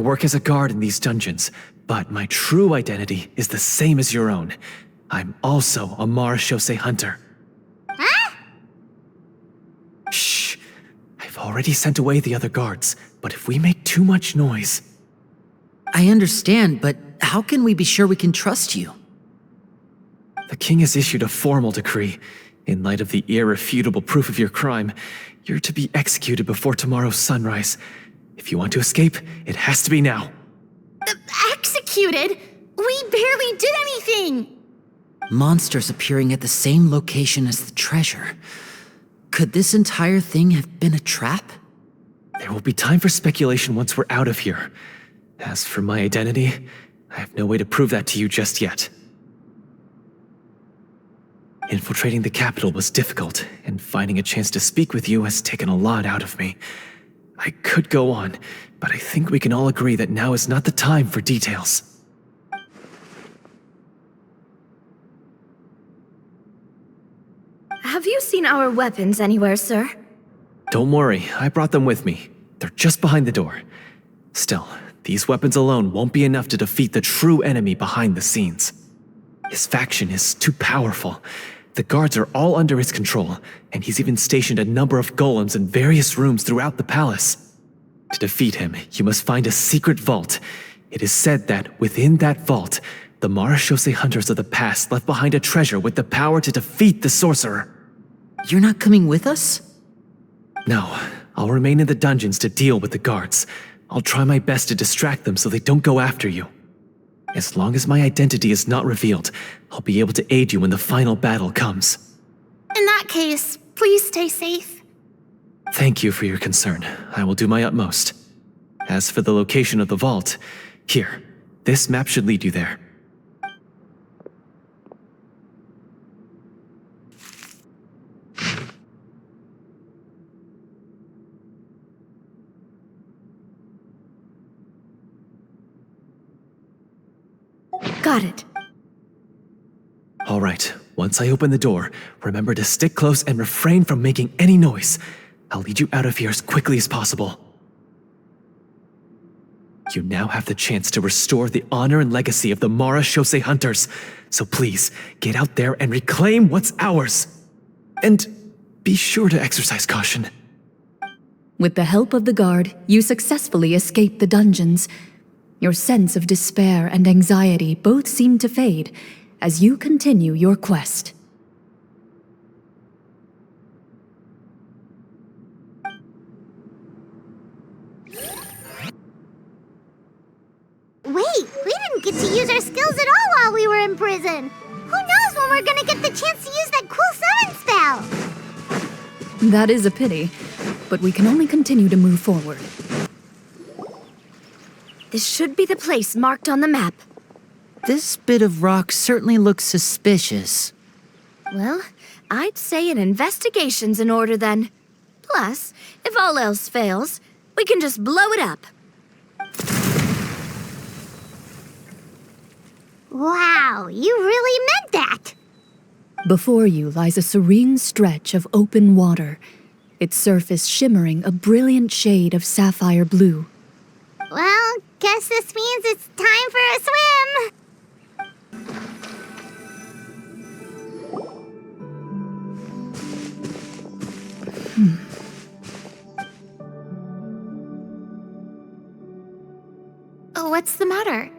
work as a guard in these dungeons, but my true identity is the same as your own. I'm also a marechaussee hunter. Huh? Shh. I've already sent away the other guards, but if we make too much noise... I understand, but how can we be sure we can trust you? The king has issued a formal decree. In light of the irrefutable proof of your crime, you're to be executed before tomorrow's sunrise. If you want to escape, it has to be now. Executed? We barely did anything! Monsters appearing at the same location as the treasure. Could this entire thing have been a trap? There will be time for speculation once we're out of here. As for my identity, I have no way to prove that to you just yet. Infiltrating the capital was difficult, and finding a chance to speak with you has taken a lot out of me. I could go on, but I think we can all agree that now is not the time for details. Have you seen our weapons anywhere, sir? Don't worry, I brought them with me. They're just behind the door. Still, these weapons alone won't be enough to defeat the true enemy behind the scenes. His faction is too powerful. The guards are all under his control, and he's even stationed a number of golems in various rooms throughout the palace. To defeat him, you must find a secret vault. It is said that within that vault, the marechaussee hunters of the past left behind a treasure with the power to defeat the sorcerer. You're not coming with us? No, I'll remain in the dungeons to deal with the guards. I'll try my best to distract them so they don't go after you. As long as my identity is not revealed, I'll be able to aid you when the final battle comes. In that case, please stay safe. Thank you for your concern. I will do my utmost. As for the location of the vault, here, this map should lead you there. Got it. All right, once I open the door, remember to stick close and refrain from making any noise. I'll lead you out of here as quickly as possible. You now have the chance to restore the honor and legacy of the marechaussee hunters. So please, get out there and reclaim what's ours. And be sure to exercise caution. With the help of the guard, you successfully escape the dungeons. Your sense of despair and anxiety both seem to fade as you continue your quest. Wait, we didn't get to use our skills at all while we were in prison. Who knows when we're gonna get the chance to use that cool summon spell? That is a pity, but we can only continue to move forward. This should be the place marked on the map. This bit of rock certainly looks suspicious. Well, I'd say an investigation's in order then. Plus, if all else fails, we can just blow it up. Wow, you really meant that! Before you lies a serene stretch of open water, its surface shimmering a brilliant shade of sapphire blue. Well, guess this means it's time for a swim! What's the matter?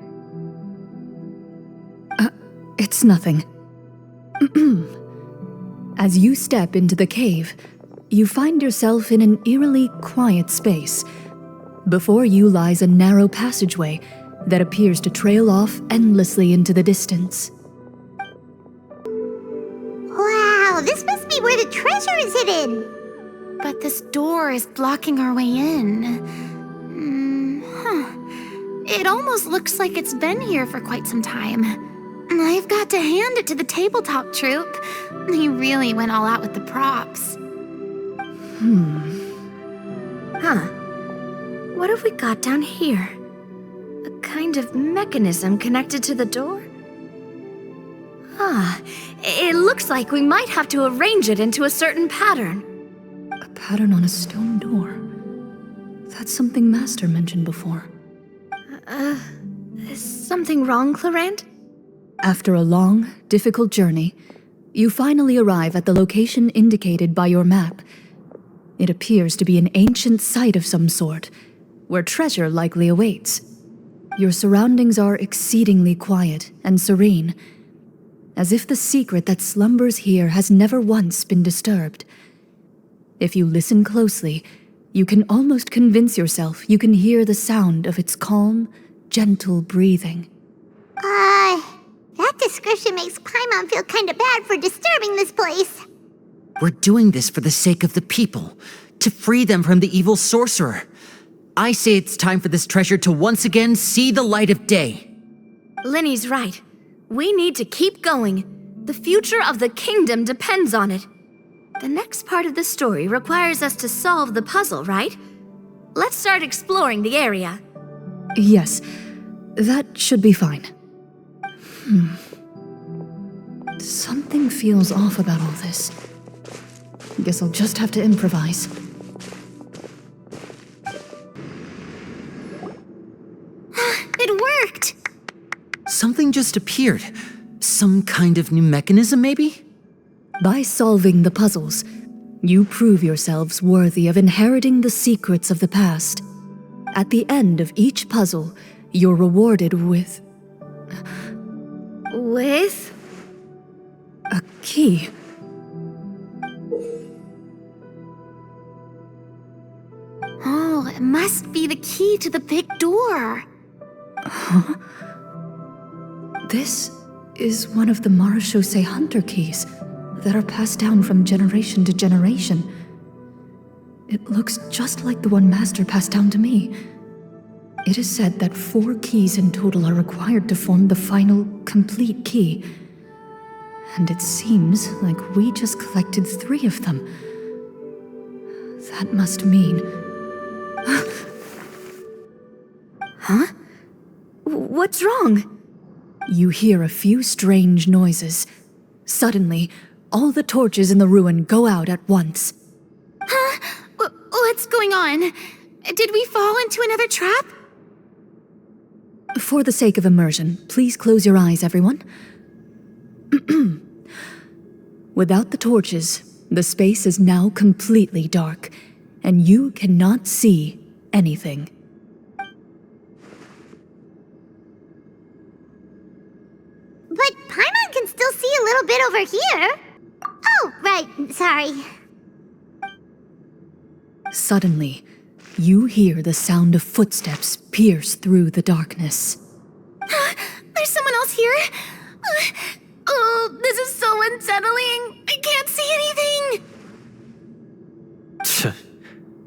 It's nothing. As you step into the cave, you find yourself in an eerily quiet space. Before you lies a narrow passageway that appears to trail off endlessly into the distance. Wow, this must be where the treasure is hidden! But this door is blocking our way in. It almost looks like it's been here for quite some time. I've got to hand it to the tabletop troupe. They really went all out with the props. What have we got down here? A kind of mechanism connected to the door? It looks like we might have to arrange it into a certain pattern. A pattern on a stone door. That's something Master mentioned before. Is something wrong, Clorinde? After a long, difficult journey, you finally arrive at the location indicated by your map. It appears to be an ancient site of some sort, where treasure likely awaits. Your surroundings are exceedingly quiet and serene, as if the secret that slumbers here has never once been disturbed. If you listen closely, you can almost convince yourself you can hear the sound of its calm, gentle breathing. That description makes Paimon feel kinda bad for disturbing this place. We're doing this for the sake of the people, to free them from the evil sorcerer. I say it's time for this treasure to once again see the light of day. Linny's right. We need to keep going. The future of the kingdom depends on it. The next part of the story requires us to solve the puzzle, right? Let's start exploring the area. Yes, that should be fine. Something feels off about all this. Guess I'll just have to improvise. It worked! Something just appeared. Some kind of new mechanism, maybe? By solving the puzzles, you prove yourselves worthy of inheriting the secrets of the past. At the end of each puzzle, you're rewarded with With? a key. Oh, it must be the key to the big door. This is one of the Marechaussee Hunter keys that are passed down from generation to generation. It looks just like the one Master passed down to me. It is said that 4 keys in total are required to form the final, complete key. And it seems like we just collected 3 of them. That must mean... What's wrong? You hear a few strange noises. Suddenly, all the torches in the ruin go out at once. What's going on? Did we fall into another trap? For the sake of immersion, please close your eyes, everyone. Without the torches, the space is now completely dark, and you cannot see anything. But Paimon can still see a little bit over here. Oh, right, sorry. Suddenly, you hear the sound of footsteps pierce through the darkness. There's someone else here? Oh, this is so unsettling. I can't see anything.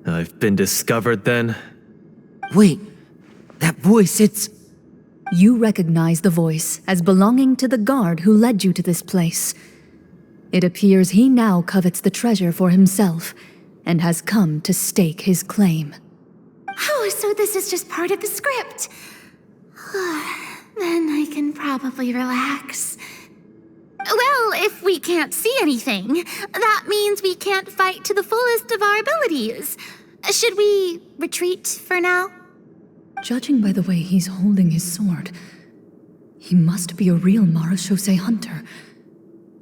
I've been discovered then. Wait, that voice, it's... You recognize the voice as belonging to the guard who led you to this place. It appears he now covets the treasure for himself and has come to stake his claim. Oh, so this is just part of the script. Then I can probably relax. Well, if we can't see anything, that means we can't fight to the fullest of our abilities. Should we retreat for now? Judging by the way he's holding his sword, he must be a real Marechaussee Hunter.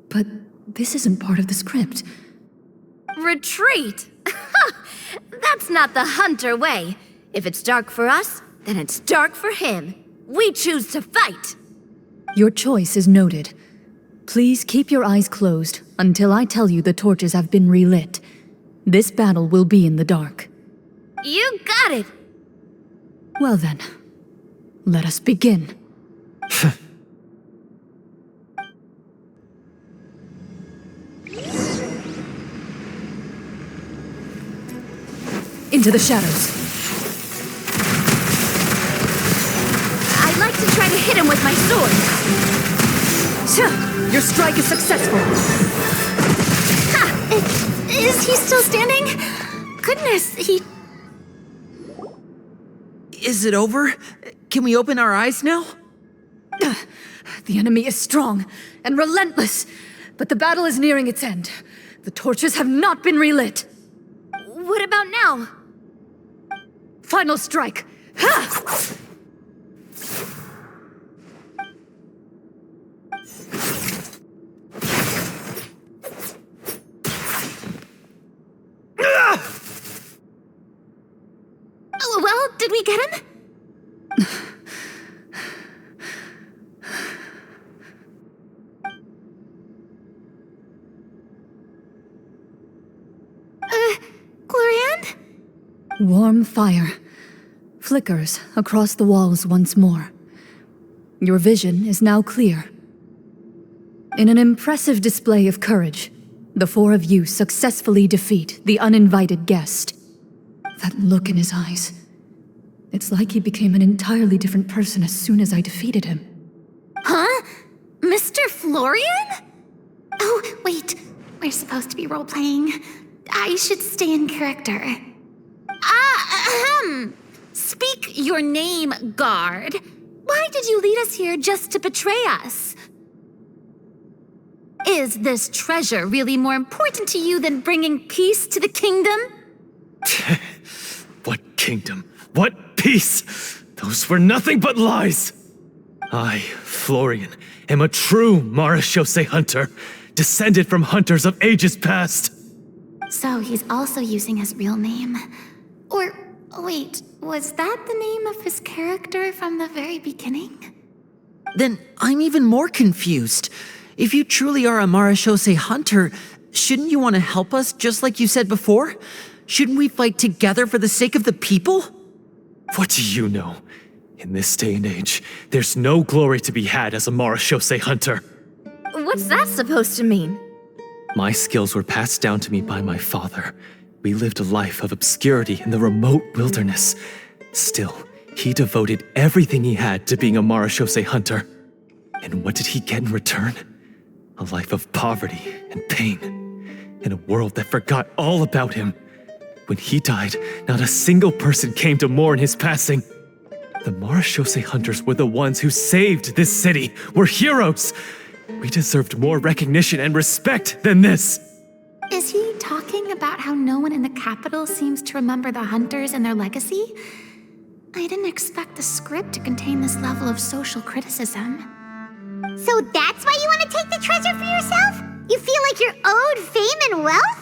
But this isn't part of the script. Retreat? That's not the hunter way. If it's dark for us, then it's dark for him. We choose to fight. Your choice is noted. Please keep your eyes closed until I tell you the torches have been relit. This battle will be in the dark. You got it. Well then, let us begin. Into the shadows. I'd like to try to hit him with my sword. Your strike is successful. Is he still standing? Goodness, Is it over? Can we open our eyes now? The enemy is strong and relentless, but the battle is nearing its end. The torches have not been relit. What about now? Final strike. Ha! Did we get him? Glorinde? Warm fire flickers across the walls once more. Your vision is now clear. In an impressive display of courage, the four of you successfully defeat the uninvited guest. That look in his eyes. It's like he became an entirely different person as soon as I defeated him. Huh? Mr. Florian? Oh, wait. We're supposed to be role-playing. I should stay in character. Speak your name, guard. Why did you lead us here just to betray us? Is this treasure really more important to you than bringing peace to the kingdom? What kingdom? What peace? Those were nothing but lies! I, Florian, am a true Marechaussee hunter, descended from hunters of ages past. So he's also using his real name. Or, wait, was that the name of his character from the very beginning? Then I'm even more confused. If you truly are a Marechaussee hunter, shouldn't you want to help us just like you said before? Shouldn't we fight together for the sake of the people? What do you know? In this day and age, there's no glory to be had as a Marechaussee hunter. What's that supposed to mean? My skills were passed down to me by my father. We lived a life of obscurity in the remote wilderness. Still, he devoted everything he had to being a Marechaussee hunter. And what did he get in return? A life of poverty and pain, in a world that forgot all about him. When he died, not a single person came to mourn his passing. The Marechaussee hunters were the ones who saved this city. We're heroes. We deserved more recognition and respect than this. Is he talking about how no one in the capital seems to remember the hunters and their legacy? I didn't expect the script to contain this level of social criticism. So that's why you want to take the treasure for yourself? You feel like you're owed fame and wealth?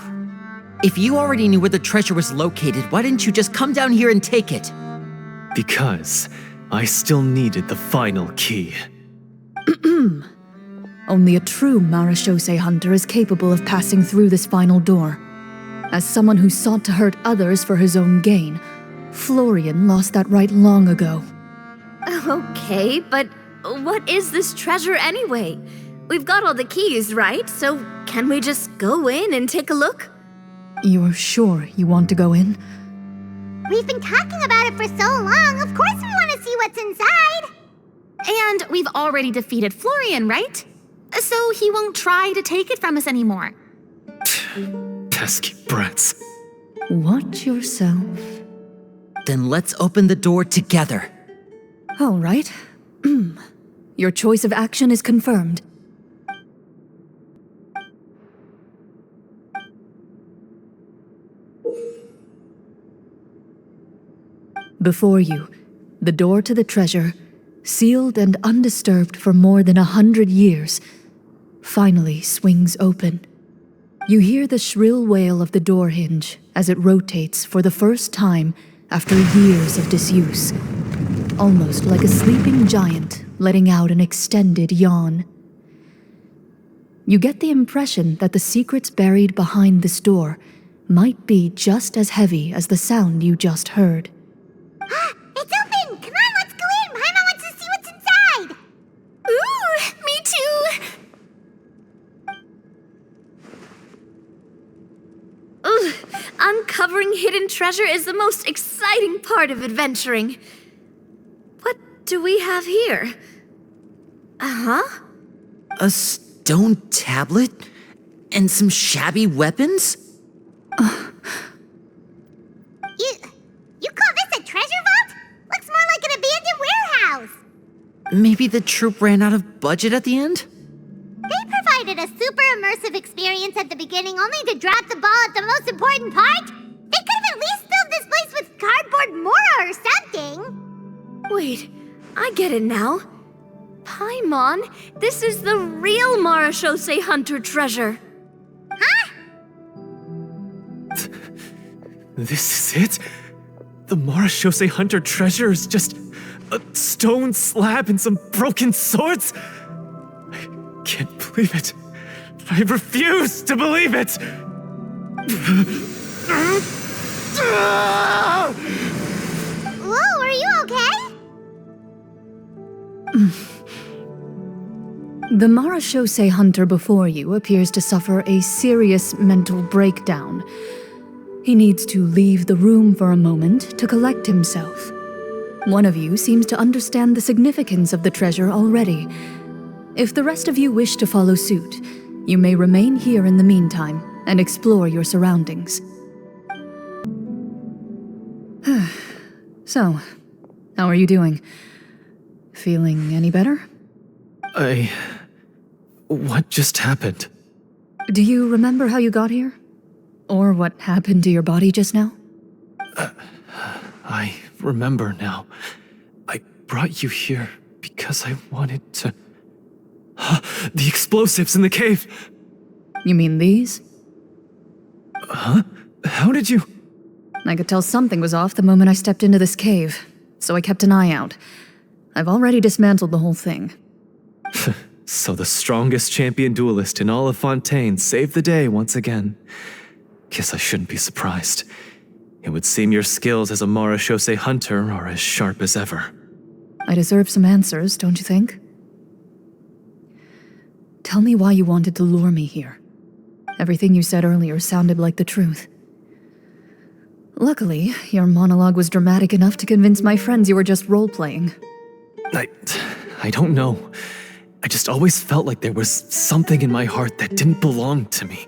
If you already knew where the treasure was located, why didn't you just come down here and take it? Because I still needed the final key. Only a true Marechaussee hunter is capable of passing through this final door. As someone who sought to hurt others for his own gain, Florian lost that right long ago. Okay, but what is this treasure anyway? We've got all the keys, right? So can we just go in and take a look? You're sure you want to go in? We've been talking about it for so long, of course we want to see what's inside! And we've already defeated Florian, right? So he won't try to take it from us anymore. Pesky brats. Watch yourself. Then let's open the door together. All right. Your choice of action is confirmed. Before you, the door to the treasure, sealed and undisturbed for more than 100 years, finally swings open. You hear the shrill wail of the door hinge as it rotates for the first time after years of disuse, almost like a sleeping giant letting out an extended yawn. You get the impression that the secrets buried behind this door might be just as heavy as the sound you just heard. It's open! Come on, let's go in! Paimon wants to see what's inside! Ooh, me too! Ugh, uncovering hidden treasure is the most exciting part of adventuring. What do we have here? Uh-huh. A stone tablet? And some shabby weapons? You call this a treasure vault? Looks more like an abandoned warehouse! Maybe the troop ran out of budget at the end? They provided a super immersive experience at the beginning only to drop the ball at the most important part? They could have at least filled this place with cardboard mora or something! Wait, I get it now. Paimon, this is the real Marechaussee hunter treasure. Huh? This is it? the Marashose Hunter treasure is just a stone slab and some broken swords? I can't believe it. I refuse to believe it! Whoa, are you okay? The Marashose Hunter before you appears to suffer a serious mental breakdown. He needs to leave the room for a moment to collect himself. One of you seems to understand the significance of the treasure already. If the rest of you wish to follow suit, you may remain here in the meantime and explore your surroundings. So, how are you doing? Feeling any better? What just happened? Do you remember how you got here? Or what happened to your body just now? I remember now. I brought you here because I wanted to... The explosives in the cave! You mean these? Huh? How did you... I could tell something was off the moment I stepped into this cave, so I kept an eye out. I've already dismantled the whole thing. So the strongest champion duelist in all of Fontaine saved the day once again. Guess I shouldn't be surprised. It would seem your skills as a Marashose hunter are as sharp as ever. I deserve some answers, don't you think? Tell me why you wanted to lure me here. Everything you said earlier sounded like the truth. Luckily, your monologue was dramatic enough to convince my friends you were just role-playing. I don't know. I just always felt like there was something in my heart that didn't belong to me.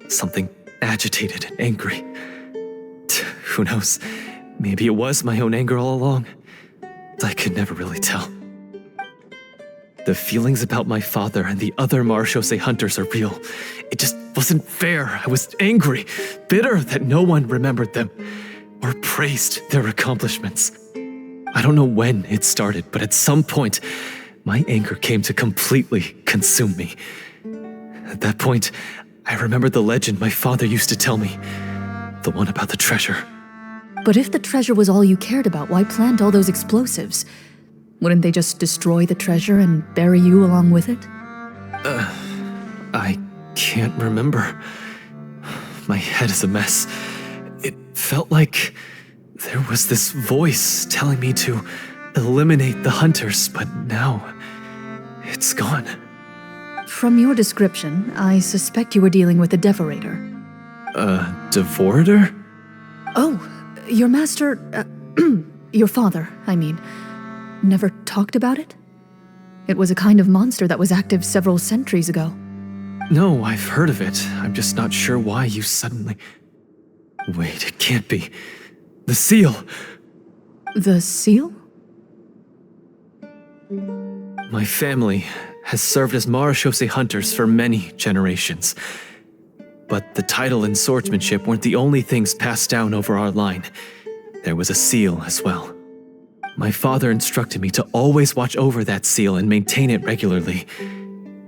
Something agitated and angry. Who knows? Maybe it was my own anger all along. I could never really tell. The feelings about my father and the other Marashose hunters are real. It just wasn't fair. I was angry, bitter that no one remembered them or praised their accomplishments. I don't know when it started, but at some point, my anger came to completely consume me. At that point, I remembered the legend my father used to tell me. The one about the treasure. But if the treasure was all you cared about, why plant all those explosives? Wouldn't they just destroy the treasure and bury you along with it? I can't remember. My head is a mess. It felt like there was this voice telling me to eliminate the hunters, but now it's gone. From your description, I suspect you were dealing with a Devorator. Devorator? Oh, your master, your father, I mean, never talked about it? It was a kind of monster that was active several centuries ago. No, I've heard of it. I'm just not sure why you suddenly... Wait, it can't be. The seal! The seal? My family has served as Marashose hunters for many generations. But the title and swordsmanship weren't the only things passed down over our line. There was a seal as well. My father instructed me to always watch over that seal and maintain it regularly.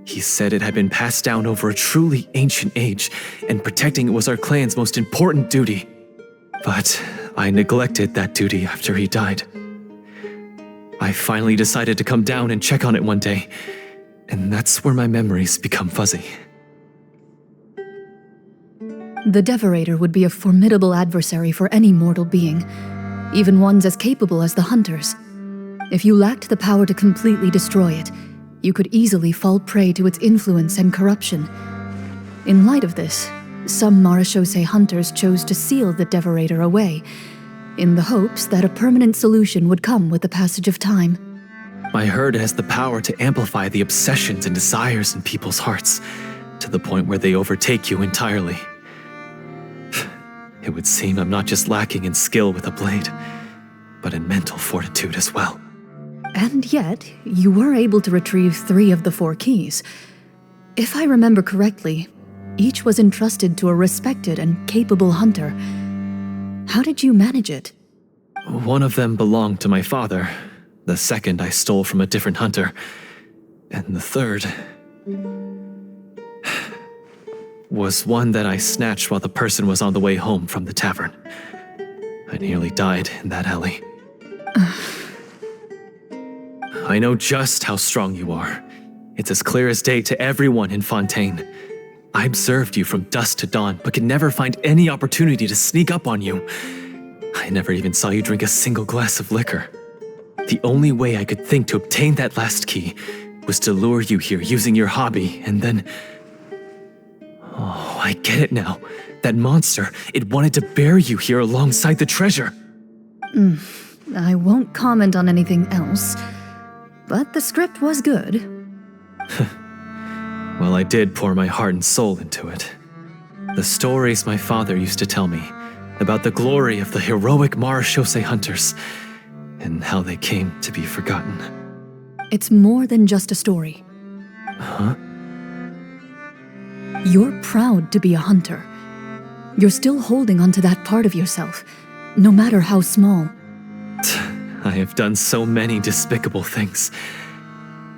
He said it had been passed down over a truly ancient age, and protecting it was our clan's most important duty. But I neglected that duty after he died. I finally decided to come down and check on it one day, and that's where my memories become fuzzy. The Devorator would be a formidable adversary for any mortal being, even ones as capable as the Hunters. If you lacked the power to completely destroy it, you could easily fall prey to its influence and corruption. In light of this, some Marashose hunters chose to seal the Devorator away, in the hopes that a permanent solution would come with the passage of time. I heard it has the power to amplify the obsessions and desires in people's hearts, to the point where they overtake you entirely. It would seem I'm not just lacking in skill with a blade, but in mental fortitude as well. And yet, you were able to retrieve 3 of the 4 keys. If I remember correctly, each was entrusted to a respected and capable hunter. How did you manage it? One of them belonged to my father. The second I stole from a different hunter. And the third... was one that I snatched while the person was on the way home from the tavern. I nearly died in that alley. I know just how strong you are. It's as clear as day to everyone in Fontaine. I observed you from dusk to dawn, but could never find any opportunity to sneak up on you. I never even saw you drink a single glass of liquor. The only way I could think to obtain that last key was to lure you here using your hobby, and then... Oh, I get it now. That monster, it wanted to bury you here alongside the treasure. I won't comment on anything else, but the script was good. Well, I did pour my heart and soul into it. The stories my father used to tell me about the glory of the heroic Marechaussee hunters and how they came to be forgotten. It's more than just a story. Huh? You're proud to be a hunter. You're still holding onto that part of yourself, no matter how small. I have done so many despicable things.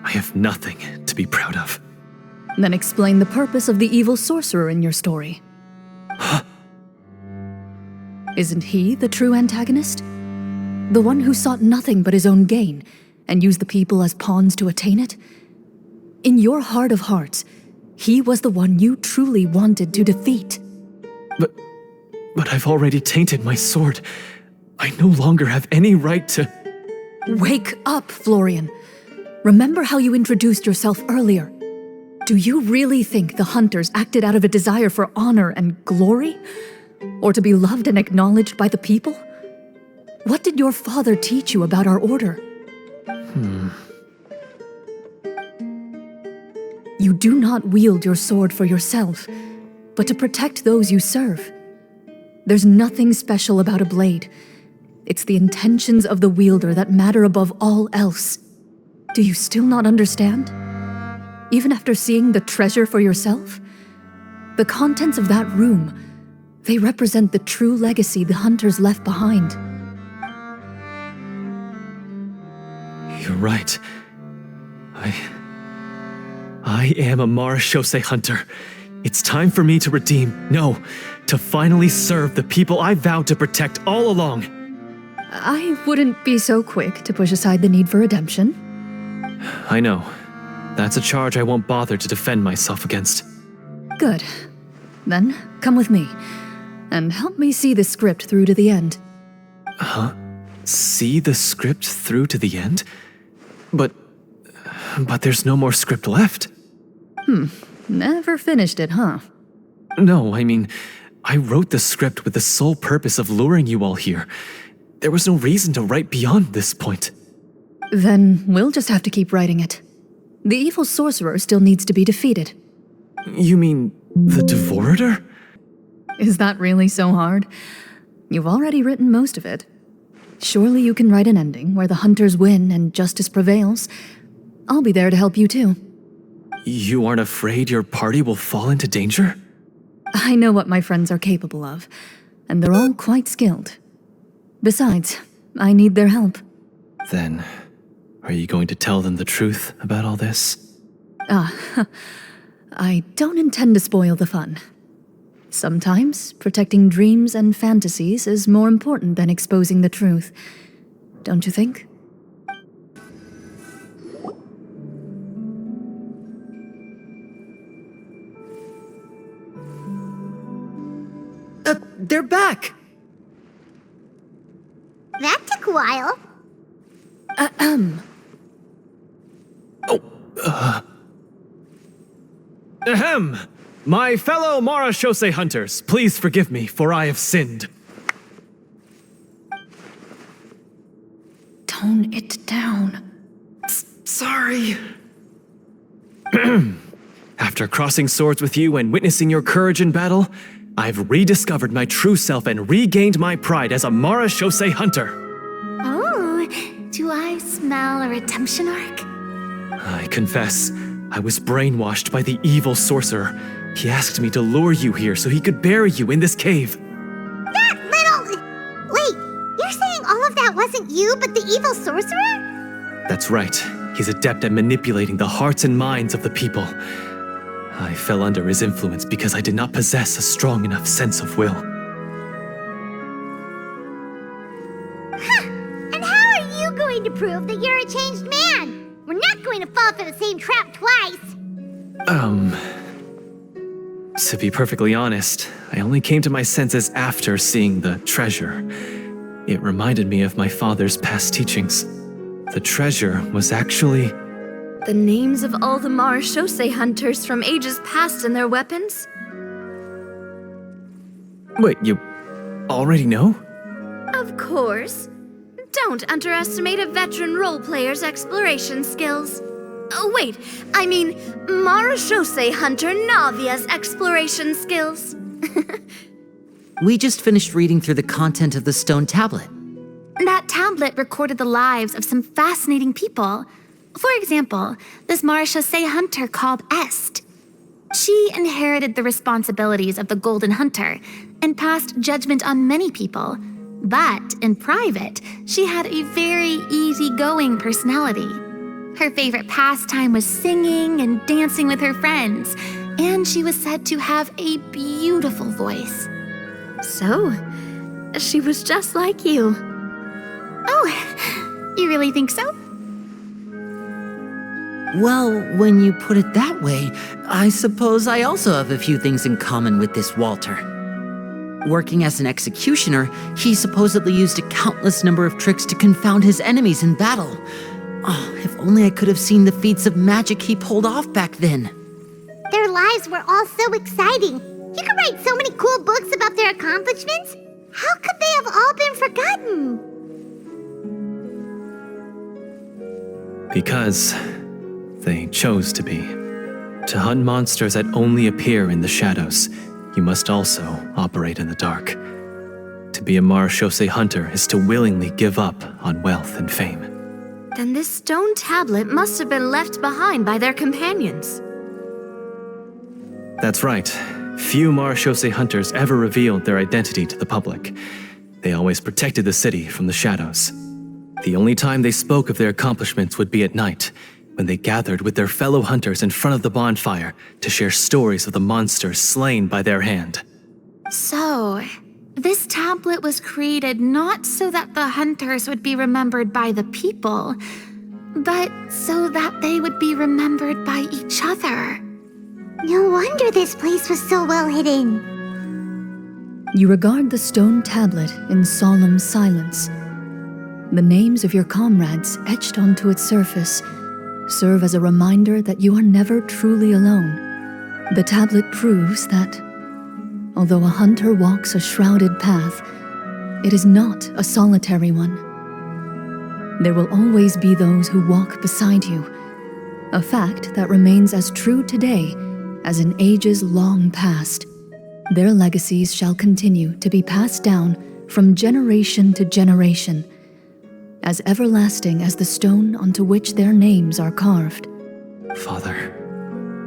I have nothing to be proud of. Then explain the purpose of the evil sorcerer in your story. Isn't he the true antagonist? The one who sought nothing but his own gain and used the people as pawns to attain it? In your heart of hearts, he was the one you truly wanted to defeat. But I've already tainted my sword. I no longer have any right to... Wake up, Florian. Remember how you introduced yourself earlier. Do you really think the hunters acted out of a desire for honor and glory? Or to be loved and acknowledged by the people? What did your father teach you about our order? You do not wield your sword for yourself, but to protect those you serve. There's nothing special about a blade. It's the intentions of the wielder that matter above all else. Do you still not understand? Even after seeing the treasure for yourself? The contents of that room, they represent the true legacy the hunters left behind. You're right. I am a Marechaussee hunter. It's time for me to redeem, no, to finally serve the people I vowed to protect all along. I wouldn't be so quick to push aside the need for redemption. I know. That's a charge I won't bother to defend myself against. Good. Then, come with me, and help me see the script through to the end. Huh? See the script through to the end? But there's no more script left. Never finished it, huh? No, I mean, I wrote the script with the sole purpose of luring you all here. There was no reason to write beyond this point. Then we'll just have to keep writing it. The evil sorcerer still needs to be defeated. You mean the Devorator? Is that really so hard? You've already written most of it. Surely you can write an ending where the hunters win and justice prevails. I'll be there to help you too. You aren't afraid your party will fall into danger? I know what my friends are capable of, and they're all quite skilled. Besides, I need their help. Then, are you going to tell them the truth about all this? I don't intend to spoil the fun. Sometimes, protecting dreams and fantasies is more important than exposing the truth. Don't you think? They're back! That took a while. Ahem! My fellow Marechaussee hunters, please forgive me, for I have sinned. Tone it down. Sorry. After crossing swords with you and witnessing your courage in battle, I've rediscovered my true self and regained my pride as a Marechaussee hunter. Oh, do I smell a redemption arc? I confess, I was brainwashed by the evil sorcerer. He asked me to lure you here so he could bury you in this cave. That little... Wait, you're saying all of that wasn't you, but the evil sorcerer? That's right. He's adept at manipulating the hearts and minds of the people. I fell under his influence because I did not possess a strong enough sense of will. prove that you're a changed man. We're not going to fall for the same trap twice. To be perfectly honest, I only came to my senses after seeing the treasure. It reminded me of my father's past teachings. The treasure was actually... The names of all the Marashose hunters from ages past and their weapons? Wait, you already know? Of course. Don't underestimate a veteran role player's exploration skills. Oh, wait, I mean Marashose hunter Navia's exploration skills. We just finished reading through the content of the stone tablet. That tablet recorded the lives of some fascinating people. For example, this Marashose hunter called Est. She inherited the responsibilities of the Golden Hunter and passed judgment on many people. But in private, she had a very easygoing personality. Her favorite pastime was singing and dancing with her friends, and she was said to have a beautiful voice. So, she was just like you. Oh, you really think so? Well, when you put it that way, I suppose I also have a few things in common with this Walter. Working as an executioner, he supposedly used a countless number of tricks to confound his enemies in battle. Oh, if only I could have seen the feats of magic he pulled off back then. Their lives were all so exciting. You could write so many cool books about their accomplishments. How could they have all been forgotten? Because they chose to be. To hunt monsters that only appear in the shadows, you must also operate in the dark. To be a Marashose hunter is to willingly give up on wealth and fame. Then this stone tablet must have been left behind by their companions. That's right. Few Marashose hunters ever revealed their identity to the public. They always protected the city from the shadows. The only time they spoke of their accomplishments would be at night, when they gathered with their fellow hunters in front of the bonfire to share stories of the monsters slain by their hand. So, this tablet was created not so that the hunters would be remembered by the people, but so that they would be remembered by each other. No wonder this place was so well hidden. You regard the stone tablet in solemn silence. The names of your comrades etched onto its surface serve as a reminder that you are never truly alone. The tablet proves that, although a hunter walks a shrouded path, it is not a solitary one. There will always be those who walk beside you, a fact that remains as true today as in ages long past. Their legacies shall continue to be passed down from generation to generation, as everlasting as the stone onto which their names are carved. Father,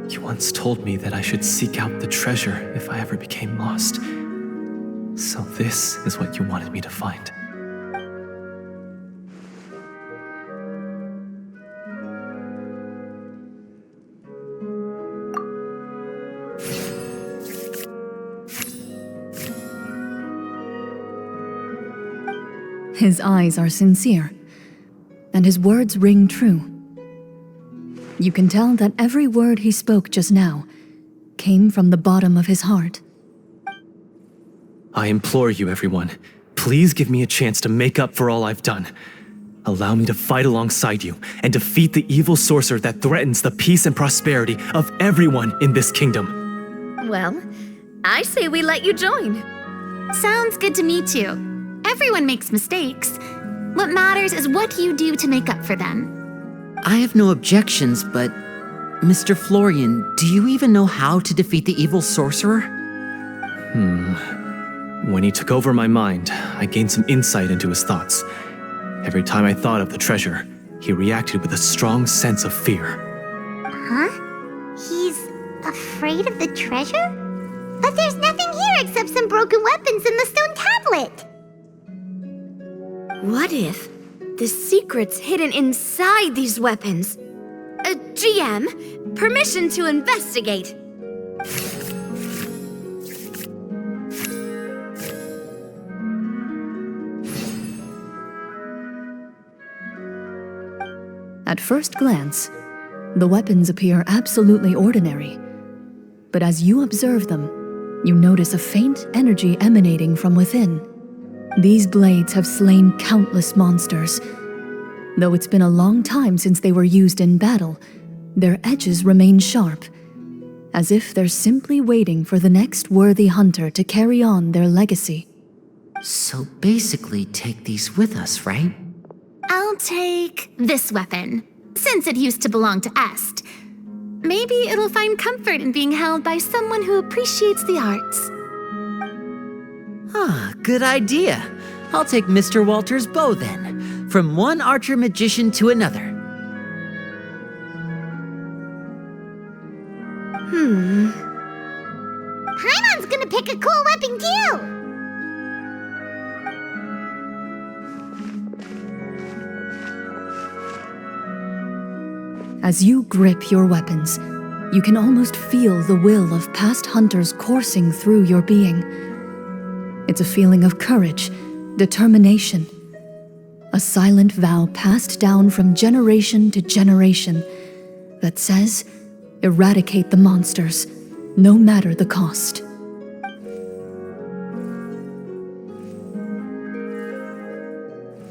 you once told me that I should seek out the treasure if I ever became lost. So this is what you wanted me to find. His eyes are sincere, and his words ring true. You can tell that every word he spoke just now came from the bottom of his heart. I implore you, everyone, please give me a chance to make up for all I've done. Allow me to fight alongside you and defeat the evil sorcerer that threatens the peace and prosperity of everyone in this kingdom. Well, I say we let you join. Sounds good to me too. Everyone makes mistakes. What matters is what you do to make up for them. I have no objections, but Mr. Florian, do you even know how to defeat the evil sorcerer? When he took over my mind, I gained some insight into his thoughts. Every time I thought of the treasure, he reacted with a strong sense of fear. Huh? He's afraid of the treasure? But there's nothing here except some broken weapons and the stone tablet. What if the secret's hidden inside these weapons? GM, permission to investigate. At first glance, the weapons appear absolutely ordinary. But as you observe them, you notice a faint energy emanating from within. These blades have slain countless monsters. Though it's been a long time since they were used in battle, their edges remain sharp, as if they're simply waiting for the next worthy hunter to carry on their legacy. So basically, take these with us, right? I'll take this weapon, since it used to belong to Est. Maybe it'll find comfort in being held by someone who appreciates the arts. Ah, good idea. I'll take Mr. Walter's bow then, from one archer magician to another. Paimon's gonna pick a cool weapon too! As you grip your weapons, you can almost feel the will of past hunters coursing through your being. It's a feeling of courage, determination, a silent vow passed down from generation to generation that says, eradicate the monsters, no matter the cost.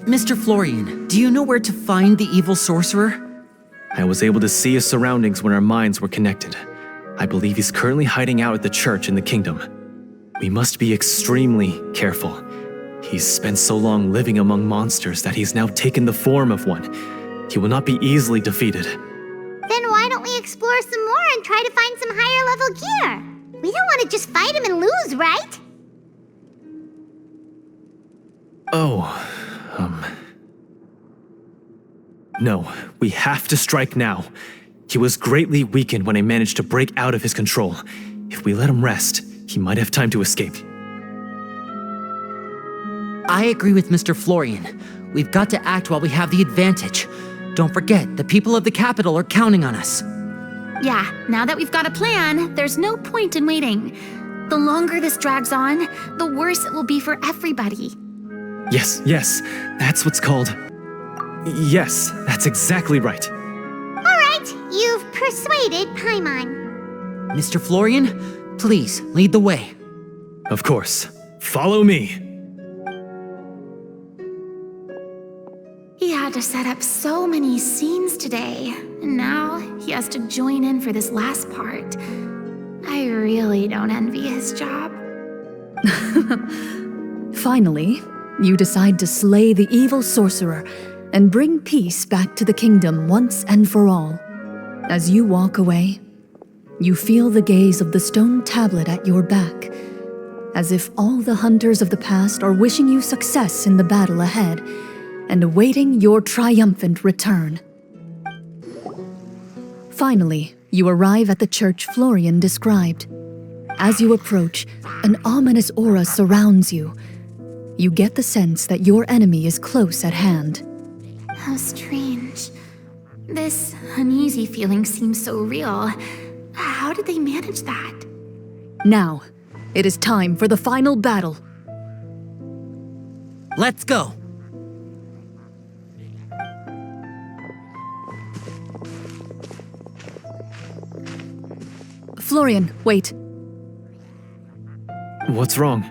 Mr. Florian, do you know where to find the evil sorcerer? I was able to see his surroundings when our minds were connected. I believe he's currently hiding out at the church in the kingdom. We must be extremely careful. He's spent so long living among monsters that he's now taken the form of one. He will not be easily defeated. Then why don't we explore some more and try to find some higher level gear? We don't want to just fight him and lose, right? No, we have to strike now. He was greatly weakened when I managed to break out of his control. If we let him rest, he might have time to escape. I agree with Mr. Florian. We've got to act while we have the advantage. Don't forget, the people of the capital are counting on us. Yeah, now that we've got a plan, there's no point in waiting. The longer this drags on, the worse it will be for everybody. Yes, that's what's called... Yes, that's exactly right. Alright, you've persuaded Paimon. Mr. Florian, please lead the way. Of course. Follow me. He had to set up so many scenes today, and now he has to join in for this last part. I really don't envy his job. Finally, you decide to slay the evil sorcerer and bring peace back to the kingdom once and for all. As you walk away, you feel the gaze of the stone tablet at your back, as if all the hunters of the past are wishing you success in the battle ahead and awaiting your triumphant return. Finally, you arrive at the church Florian described. As you approach, an ominous aura surrounds you. You get the sense that your enemy is close at hand. How strange. This uneasy feeling seems so real. How did they manage that? Now, it is time for the final battle. Let's go. Florian, wait. What's wrong?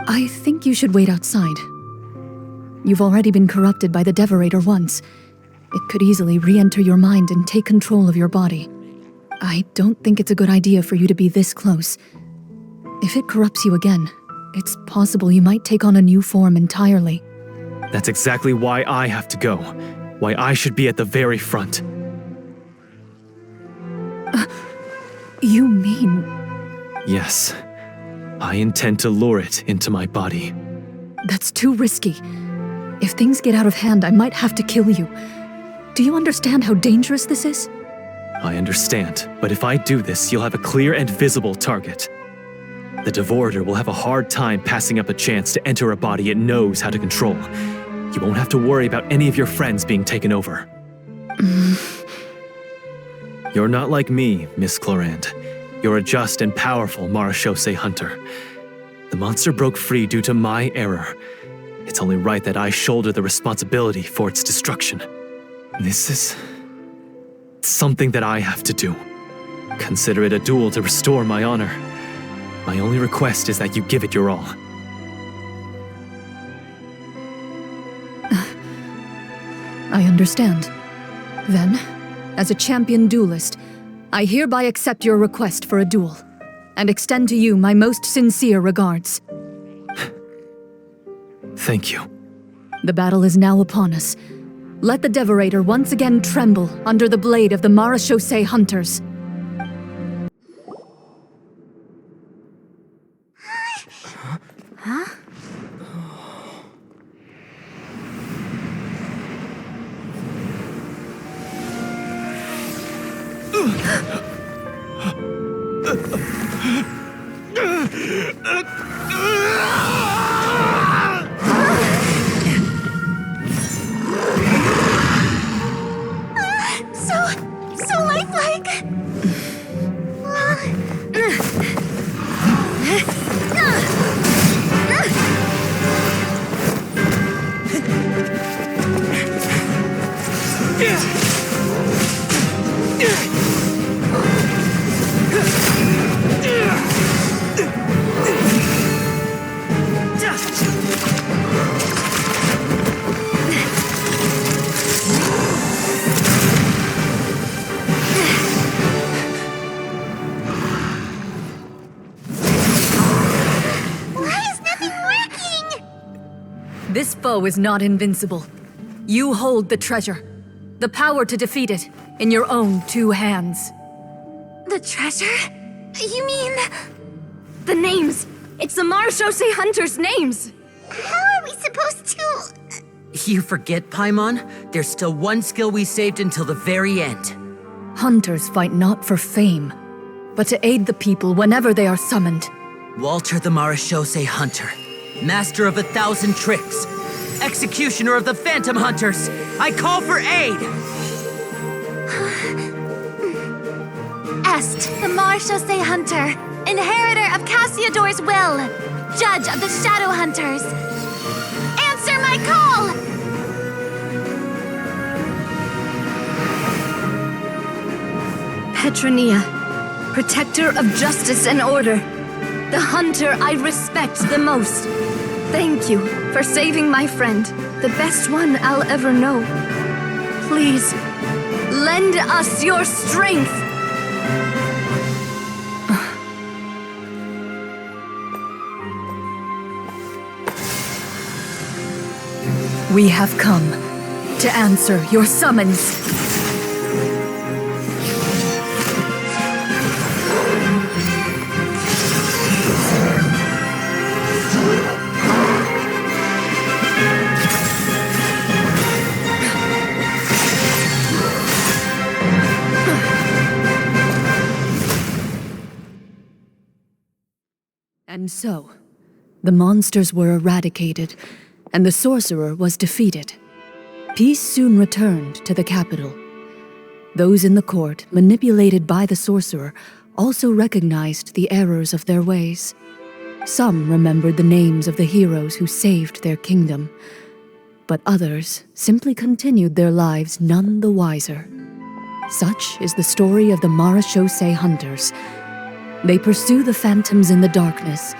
I think you should wait outside. You've already been corrupted by the Devorator once. It could easily re-enter your mind and take control of your body. I don't think it's a good idea for you to be this close. If it corrupts you again, it's possible you might take on a new form entirely. That's exactly why I have to go. Why I should be at the very front. You mean... Yes. I intend to lure it into my body. That's too risky. If things get out of hand, I might have to kill you. Do you understand how dangerous this is? I understand, but if I do this, you'll have a clear and visible target. The Devorator will have a hard time passing up a chance to enter a body it knows how to control. You won't have to worry about any of your friends being taken over. You're not like me, Miss Clorinde. You're a just and powerful Marechaussee hunter. The monster broke free due to my error. It's only right that I shoulder the responsibility for its destruction. This is something that I have to do. Consider it a duel to restore my honor. My only request is that you give it your all. I understand. Then, as a champion duelist, I hereby accept your request for a duel, and extend to you my most sincere regards. Thank you. The battle is now upon us. Let the Devorator once again tremble under the blade of the Marechaussee hunters. So lifelike. This foe is not invincible. You hold the treasure, the power to defeat it, in your own 2 hands. The treasure? You mean... The names! It's the Marechaussee hunters' names! How are we supposed to... You forget, Paimon? There's still one skill we saved until the very end. Hunters fight not for fame, but to aid the people whenever they are summoned. Walter the Marechaussee Hunter, master of 1,000 tricks, executioner of the Phantom Hunters, I call for aid! Est, the Marechaussee hunter, inheritor of Cassiodor's will, judge of the Shadow Hunters. Answer my call! Petronia, protector of justice and order. The hunter I respect the most. Thank you for saving my friend, the best one I'll ever know. Please, lend us your strength! We have come to answer your summons. And so, the monsters were eradicated, and the sorcerer was defeated. Peace soon returned to the capital. Those in the court, manipulated by the sorcerer, also recognized the errors of their ways. Some remembered the names of the heroes who saved their kingdom, but others simply continued their lives none the wiser. Such is the story of the Marechaussee hunters. They pursue the phantoms in the darkness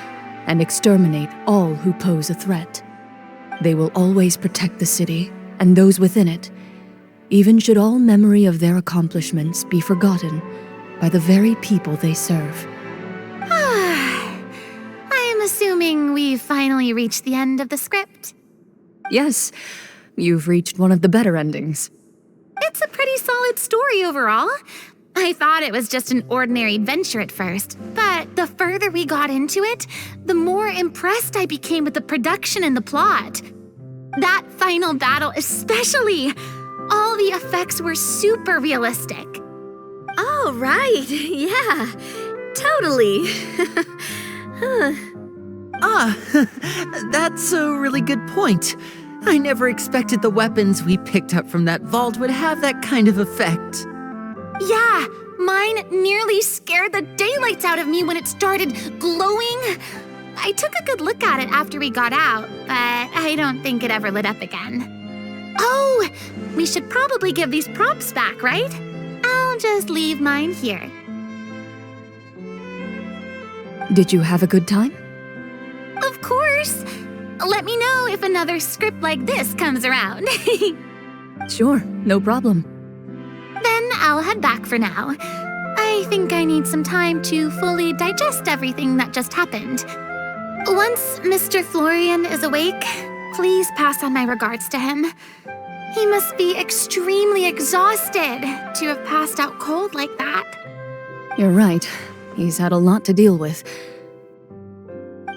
and exterminate all who pose a threat. They will always protect the city and those within it, even should all memory of their accomplishments be forgotten by the very people they serve. I'm assuming we've finally reached the end of the script. Yes, you've reached one of the better endings. It's a pretty solid story overall. I thought it was just an ordinary adventure at first, but the further we got into it, the more impressed I became with the production and the plot. That final battle especially. All the effects were super realistic. Oh, right. Yeah, totally. That's a really good point. I never expected the weapons we picked up from that vault would have that kind of effect. Yeah, mine nearly scared the daylights out of me when it started glowing. I took a good look at it after we got out, but I don't think it ever lit up again. Oh, we should probably give these props back, right? I'll just leave mine here. Did you have a good time? Of course. Let me know if another script like this comes around. Sure, no problem. Then I'll head back for now. I think I need some time to fully digest everything that just happened. Once Mr. Florian is awake, please pass on my regards to him. He must be extremely exhausted to have passed out cold like that. You're right. He's had a lot to deal with.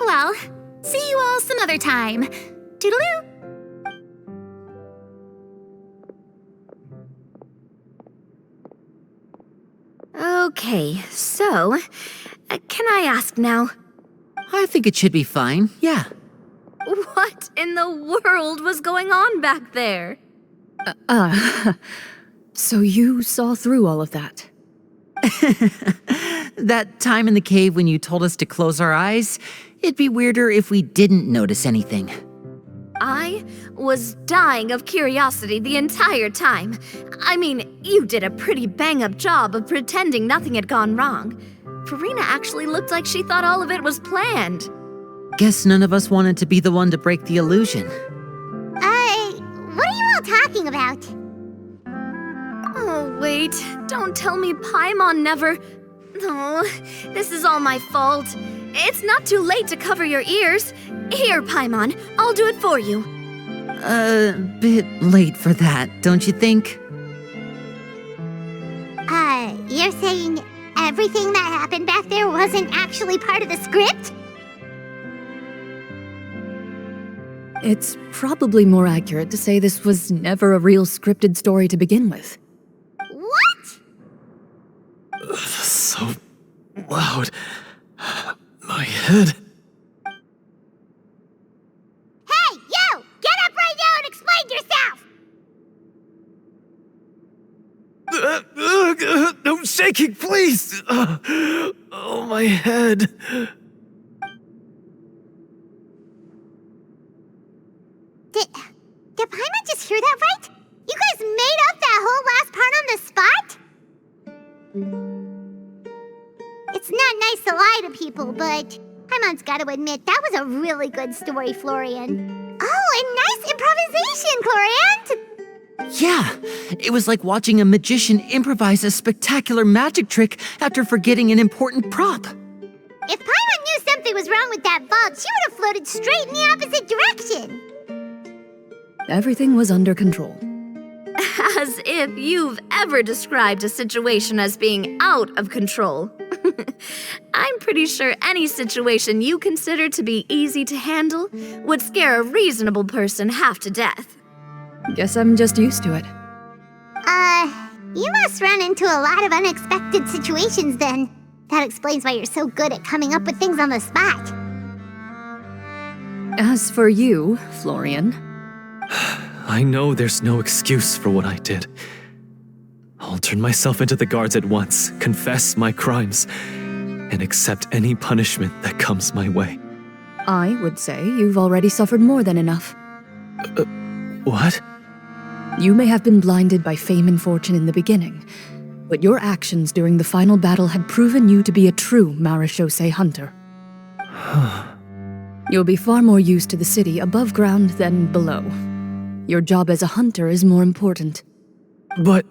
Well, see you all some other time. Toodaloo! Okay, so, can I ask now? I think it should be fine, yeah. What in the world was going on back there? So you saw through all of that? That time in the cave when you told us to close our eyes, it'd be weirder if we didn't notice anything. I was dying of curiosity the entire time. I mean, you did a pretty bang-up job of pretending nothing had gone wrong. Farina actually looked like she thought all of it was planned. Guess none of us wanted to be the one to break the illusion. What are you all talking about? Oh, wait. Don't tell me Paimon never... Oh, this is all my fault. It's not too late to cover your ears. Here, Paimon, I'll do it for you. A bit late for that, don't you think? You're saying everything that happened back there wasn't actually part of the script? It's probably more accurate to say this was never a real scripted story to begin with. What? So loud. My head. Hey, you! Get up right now and explain yourself! No shaking, please! Oh, my head. Did Paimon just hear that right? You guys made up that whole last part on the spot? It's not nice to lie to people, but Paimon's got to admit that was a really good story, Florian. Oh, and nice improvisation, Clorinde! Yeah, it was like watching a magician improvise a spectacular magic trick after forgetting an important prop. If Paimon knew something was wrong with that vault, she would have floated straight in the opposite direction. Everything was under control. As if you've ever described a situation as being out of control. I'm pretty sure any situation you consider to be easy to handle would scare a reasonable person half to death. Guess I'm just used to it. You must run into a lot of unexpected situations then. That explains why you're so good at coming up with things on the spot. As for you, Florian... I know there's no excuse for what I did. I'll turn myself into the guards at once, confess my crimes, and accept any punishment that comes my way. I would say you've already suffered more than enough. What? You may have been blinded by fame and fortune in the beginning, but your actions during the final battle had proven you to be a true marechaussee hunter. You'll be far more used to the city above ground than below. Your job as a hunter is more important. But...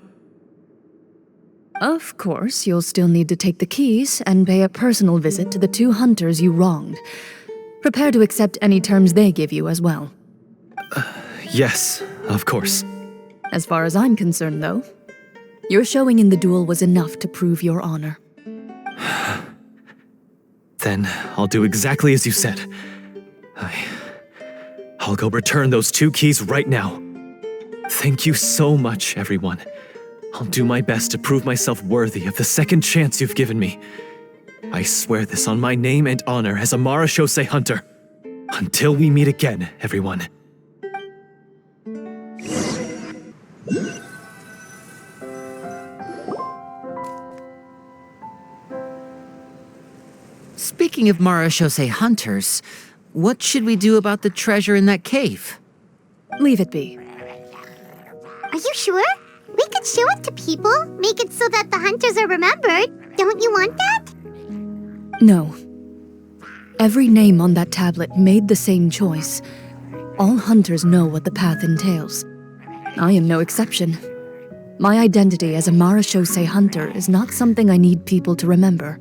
Of course, you'll still need to take the keys and pay a personal visit to the 2 hunters you wronged. Prepare to accept any terms they give you as well. Yes, of course. As far as I'm concerned, though, your showing in the duel was enough to prove your honor. Then I'll do exactly as you said. I'll go return those 2 keys right now. Thank you so much, everyone. I'll do my best to prove myself worthy of the second chance you've given me. I swear this on my name and honor as a marechaussee hunter. Until we meet again, everyone. Speaking of marechaussee hunters, what should we do about the treasure in that cave? Leave it be. you sure? We could show it to people, make it so that the hunters are remembered. Don't you want that? No. Every name on that tablet made the same choice. All hunters know what the path entails. I am no exception. My identity as a Marachose hunter is not something I need people to remember.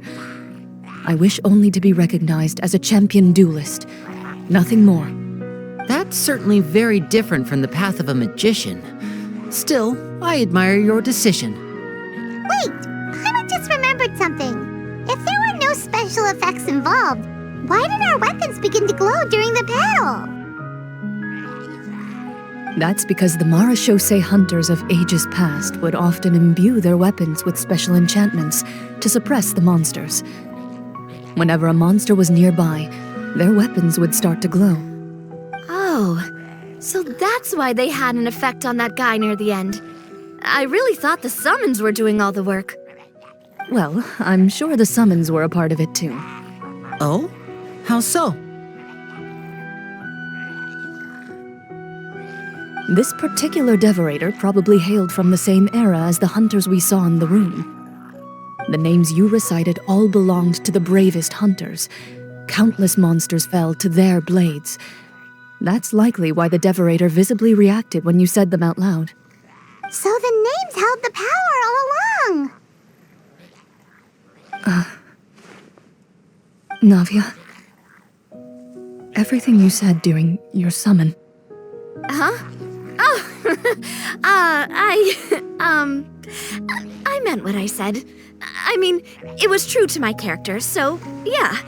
I wish only to be recognized as a champion duelist. Nothing more. That's certainly very different from the path of a magician. Still, I admire your decision. Wait, I just remembered something. If there were no special effects involved, why did our weapons begin to glow during the battle? That's because the Marachose hunters of ages past would often imbue their weapons with special enchantments to suppress the monsters. Whenever a monster was nearby, their weapons would start to glow. Oh, so that's why they had an effect on that guy near the end. I really thought the summons were doing all the work. Well, I'm sure the summons were a part of it too. Oh? How so? This particular devorator probably hailed from the same era as the hunters we saw in the room. The names you recited all belonged to the bravest hunters. Countless monsters fell to their blades. That's likely why the devorator visibly reacted when you said them out loud. So the names held the power all along! Navia, everything you said during your summon. Huh? Oh, I meant what I said. I mean, it was true to my character, so yeah,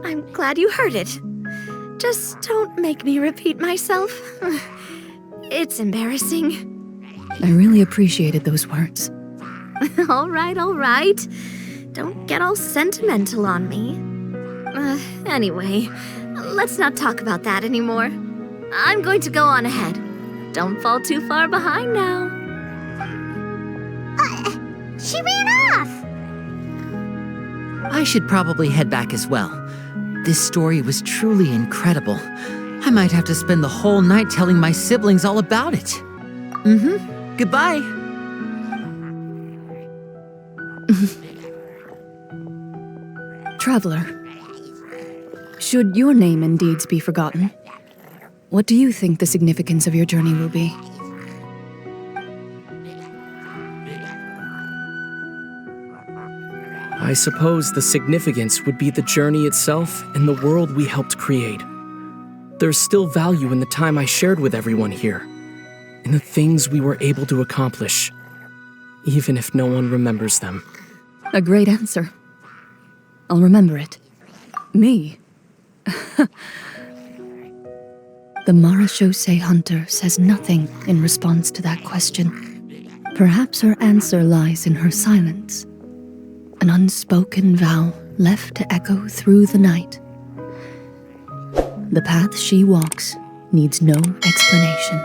I'm glad you heard it. Just don't make me repeat myself. It's embarrassing. I really appreciated those words. All right. Don't get all sentimental on me. Anyway, let's not talk about that anymore. I'm going to go on ahead. Don't fall too far behind now. She ran off! I should probably head back as well. This story was truly incredible. I might have to spend the whole night telling my siblings all about it. Goodbye. Traveler, should your name and deeds be forgotten, what do you think the significance of your journey will be? I suppose the significance would be the journey itself and the world we helped create. There's still value in the time I shared with everyone here, in the things we were able to accomplish, even if no one remembers them. A great answer. I'll remember it. Me? The Marachose hunter says nothing in response to that question. Perhaps her answer lies in her silence. An unspoken vow left to echo through the night. The path she walks needs no explanation.